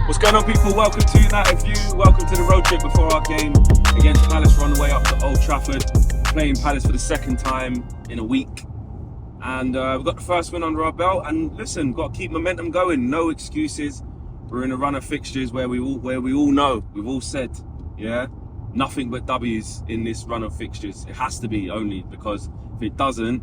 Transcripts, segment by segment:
What's going on, people? Welcome to United View. Welcome to the road trip before our game against Palace. We're on the way up to Old Trafford, playing Palace for the second time in a week. And we've got the first win under our belt. And listen, got to keep momentum going. No excuses. We're in a run of fixtures where we all know, we've all said, yeah, nothing but W's in this run of fixtures. It has to be, only because if it doesn't,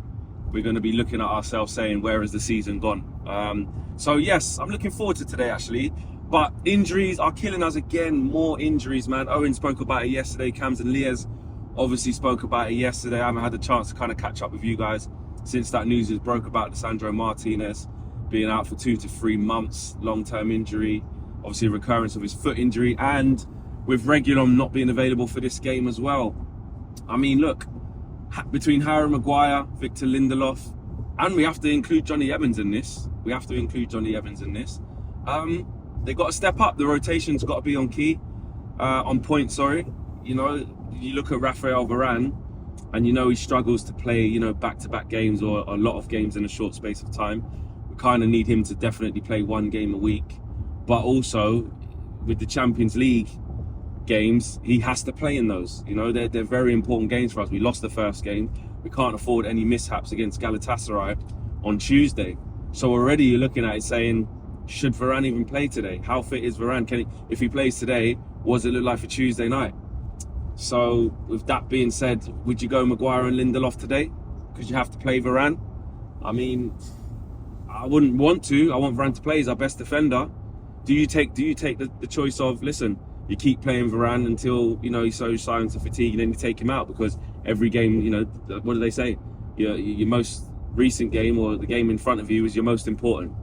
we're going to be looking at ourselves saying, where has the season gone? So yes, I'm looking forward to today actually. But injuries are killing us again. More injuries, man. Owen spoke about it yesterday. Cams and Liaz obviously spoke about it yesterday. I haven't had the chance to kind of catch up with you guys since that news was broke about Lisandro Martinez being out for 2 to 3 months, long-term injury, obviously a recurrence of his foot injury, and with Reguilon not being available for this game as well. I mean, look, between Harry Maguire, Victor Lindelof, and we have to include Johnny Evans in this. They've got to step up. The rotation's got to be on point, sorry. You know, you look at Rafael Varane, and you know he struggles to play, you know, back-to-back games or a lot of games in a short space of time. We kind of need him to definitely play one game a week. But also, with the Champions League games, he has to play in those. You know, they're very important games for us. We lost the first game. We can't afford any mishaps against Galatasaray on Tuesday. So already you're looking at it saying, should Varane even play today? How fit is Varane? If he plays today, what does it look like for Tuesday night? So with that being said, would you go Maguire and Lindelof today? Because you have to play Varane? I mean, I wouldn't want to. I want Varane to play. He's our best defender. Do you take the choice of, listen, you keep playing Varane until, you know, he shows signs of fatigue, and then you take him out? Because every game, you know, what do they say? Your most recent game, or the game in front of you, is your most important.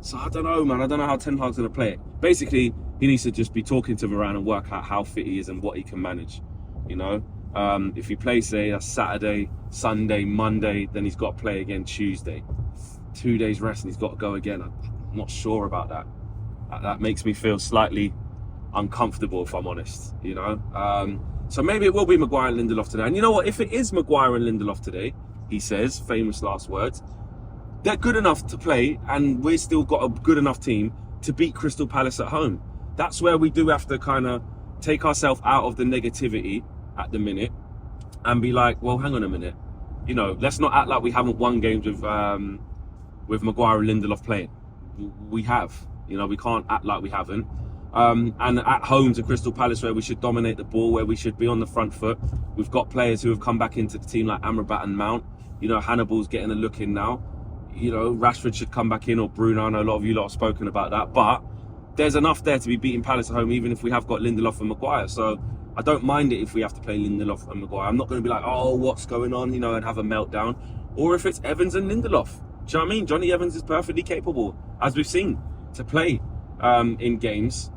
So I don't know, man. I don't know how Ten Hag's going to play it. Basically, he needs to just be talking to Varane and work out how fit he is and what he can manage. You know, if he plays, say, a Saturday, Sunday, Monday, then he's got to play again Tuesday. 2 days rest and he's got to go again. I'm not sure about that. That makes me feel slightly uncomfortable, if I'm honest. You know, so maybe it will be Maguire and Lindelof today. And you know what? If it is Maguire and Lindelof today, he says, famous last words, they're good enough to play, and we've still got a good enough team to beat Crystal Palace at home. That's where we do have to kind of take ourselves out of the negativity at the minute and be like, well, hang on a minute. You know, let's not act like we haven't won games with Maguire and Lindelof playing. We have. You know, we can't act like we haven't. And at home to Crystal Palace, where we should dominate the ball, where we should be on the front foot, we've got players who have come back into the team like Amrabat and Mount. You know, Hannibal's getting a look in now. You know, Rashford should come back in, or Bruno. I know a lot of you lot have spoken about that, but there's enough there to be beating Palace at home, even if we have got Lindelof and Maguire. So I don't mind it if we have to play Lindelof and Maguire. I'm not going to be like, oh, what's going on, you know, and have a meltdown. Or if it's Evans and Lindelof. Do you know what I mean? Johnny Evans is perfectly capable, as we've seen, to play in games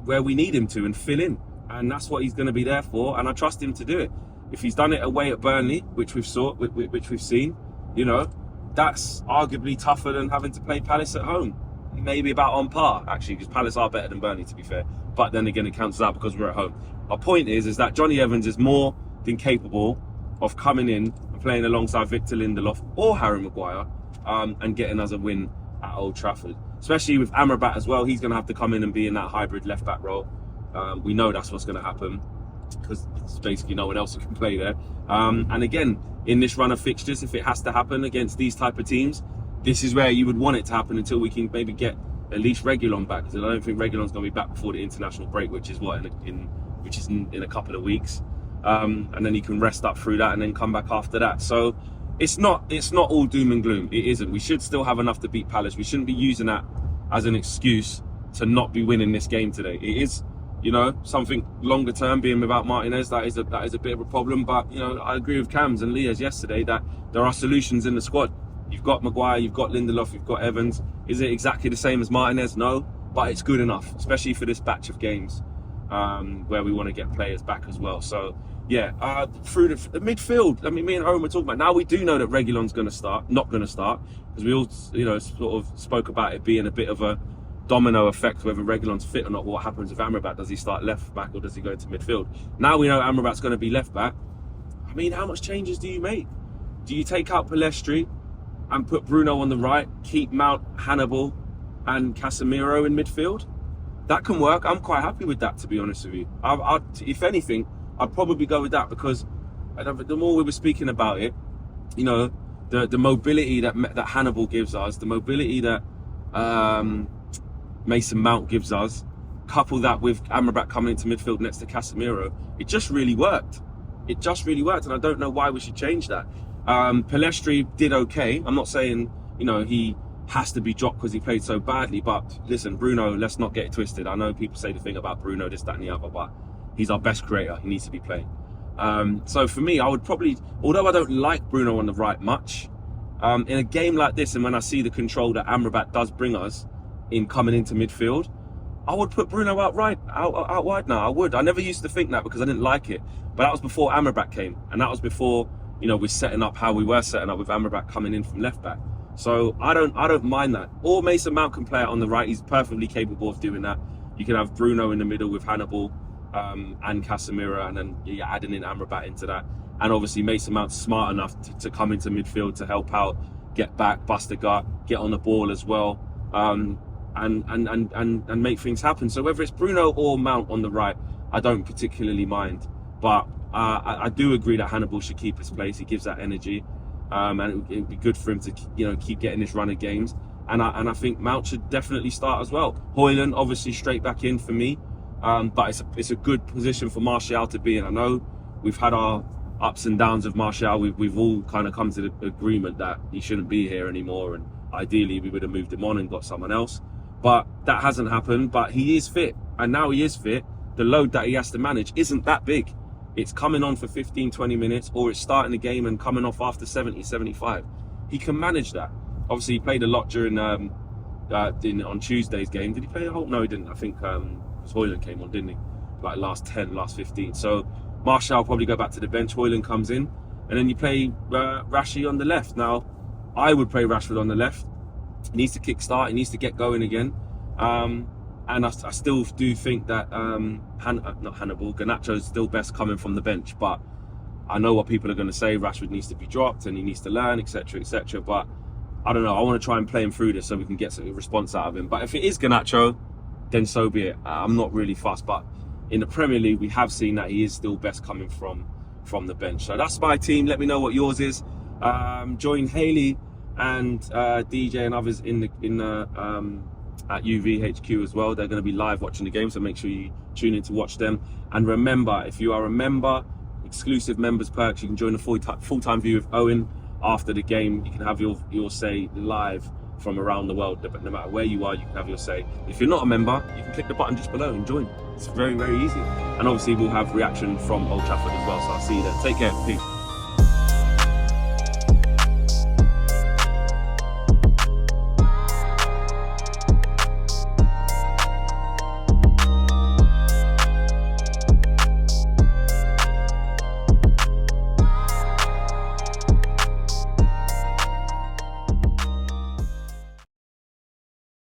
where we need him to and fill in. And that's what he's going to be there for, and I trust him to do it. If he's done it away at Burnley, which we've seen, you know, that's arguably tougher than having to play Palace at home. Maybe about on par, actually, because Palace are better than Burnley, to be fair. But then again, it cancels out because we're at home. Our point is that Johnny Evans is more than capable of coming in and playing alongside Victor Lindelof or Harry Maguire and getting us a win at Old Trafford. Especially with Amrabat as well. He's going to have to come in and be in that hybrid left-back role. We know that's what's going to happen, because there's basically no one else who can play there. And again, in this run of fixtures, if it has to happen against these type of teams, this is where you would want it to happen until we can maybe get at least Reguilon back. Because I don't think Reguilon's going to be back before the international break, which is what in a couple of weeks. And then he can rest up through that and then come back after that. So it's not all doom and gloom. It isn't. We should still have enough to beat Palace. We shouldn't be using that as an excuse to not be winning this game today. It is, you know, something longer term, being without Martinez, that is a bit of a problem. But, you know, I agree with Cams and Liaz yesterday that there are solutions in the squad. You've got Maguire, you've got Lindelof, you've got Evans. Is it exactly the same as Martinez? No, but it's good enough, especially for this batch of games where we want to get players back as well. So, yeah, through the midfield, I mean, me and Owen were talking about, now we do know that Reguilon's not going to start, because we all, you know, sort of spoke about it being a bit of a domino effect, whether Reguilon's fit or not. What happens with Amrabat? Does he start left back or does he go into midfield? Now we know Amrabat's going to be left back. I mean, how much changes do you make? Do you take out Pellistri and put Bruno on the right, keep Mount, Hannibal and Casemiro in midfield? that can work. I'm quite happy with that, to be honest with you. If anything, I'd probably go with that because the more we were speaking about it, you know, the mobility that Hannibal gives us, the mobility that Mason Mount gives us, couple that with Amrabat coming into midfield next to Casemiro, it just really worked. It just really worked, and I don't know why we should change that. Pellistri did okay. I'm not saying, you know, he has to be dropped because he played so badly, but listen, Bruno, let's not get it twisted. I know people say the thing about Bruno, this, that and the other, but he's our best creator. He needs to be playing. So for me, I would probably, although I don't like Bruno on the right much, in a game like this, and when I see the control that Amrabat does bring us in coming into midfield, I would put Bruno out wide now. I would. I never used to think that because I didn't like it, but that was before Amrabat came, and that was before, you know, we're setting up how we were setting up with Amrabat coming in from left back. So I don't mind that. Or Mason Mount can play it on the right. He's perfectly capable of doing that. You can have Bruno in the middle with Hannibal and Casemiro, and then you're adding in Amrabat into that. And obviously Mason Mount's smart enough to come into midfield to help out, get back, bust a gut, get on the ball as well, and make things happen. So whether it's Bruno or Mount on the right, I don't particularly mind. But I do agree that Hannibal should keep his place. He gives that energy. And it'd be good for him to, you know, keep getting this run of games. And I think Mount should definitely start as well. Højlund obviously straight back in for me. But it's a good position for Martial to be in. I know we've had our ups and downs of Martial. We've all kind of come to the agreement that he shouldn't be here anymore, and ideally we would have moved him on and got someone else. But that hasn't happened. But he is fit, and now he is fit. The load that he has to manage isn't that big. It's coming on for 15, 20 minutes, or it's starting the game and coming off after 70, 75. He can manage that. Obviously, he played a lot during on Tuesday's game. Did he play a whole? No, he didn't. I think Højlund came on, didn't he? Like last 10, last 15. So Martial will probably go back to the bench. Højlund comes in, and then you play Rashi on the left. Now, I would play Rashford on the left. He needs to kick-start. He needs to get going again. And I still do think that not Hannibal, Garnacho's still best coming from the bench. But I know what people are going to say. Rashford needs to be dropped and he needs to learn, etc., etc. But I don't know. I want to try and play him through this so we can get some response out of him. But if it is Garnacho, then so be it. I'm not really fussed. But in the Premier League, we have seen that he is still best coming from the bench. So that's my team. Let me know what yours is. Join Haley and DJ and others at UVHQ as well. They're going to be live watching the game, so make sure you tune in to watch them. And remember, if you are a member, exclusive members perks, you can join the full-time view of Owen after the game. You can have your say live from around the world. No matter where you are, you can have your say. If you're not a member, you can click the button just below and join. It's very, very easy. And obviously we'll have reaction from Old Trafford as well, so I'll see you there. Take care. Peace.